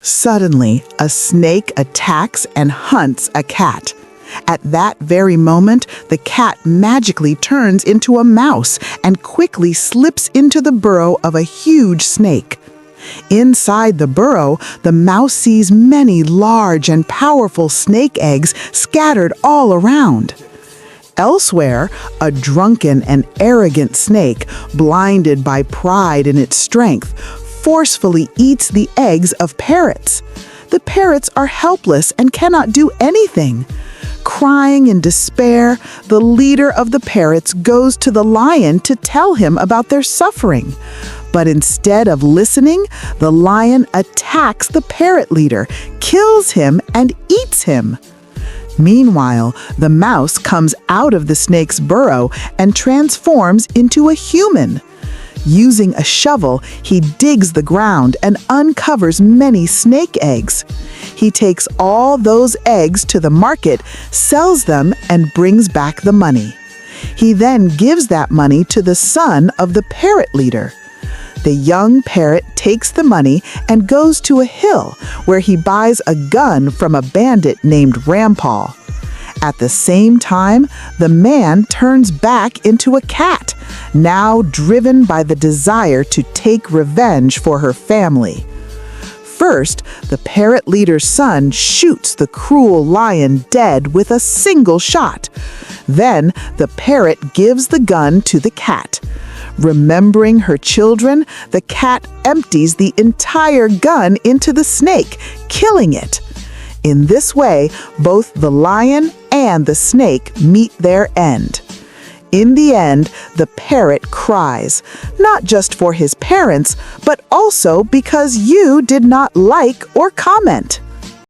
Suddenly, a snake attacks and hunts a cat. At that very moment, the cat magically turns into a mouse and quickly slips into the burrow of a huge snake. Inside the burrow, the mouse sees many large and powerful snake eggs scattered all around. Elsewhere, a drunken and arrogant snake, blinded by pride in its strength, forcefully eats the eggs of parrots. The parrots are helpless and cannot do anything. Crying in despair, the leader of the parrots goes to the lion to tell him about their suffering. But instead of listening, the lion attacks the parrot leader, kills him, and eats him. Meanwhile, the mouse comes out of the snake's burrow and transforms into a human. Using a shovel, he digs the ground and uncovers many snake eggs. He takes all those eggs to the market, sells them, and brings back the money. He then gives that money to the son of the parrot leader. The young parrot takes the money and goes to a hill where he buys a gun from a bandit named Rampaw. At the same time, the man turns back into a cat, now driven by the desire to take revenge for her family. First, the parrot leader's son shoots the cruel lion dead with a single shot. Then, the parrot gives the gun to the cat. Remembering her children, the cat empties the entire gun into the snake, killing it. In this way, both the lion and the snake meet their end. In the end, the parrot cries, not just for his parents, but also because you did not like or comment.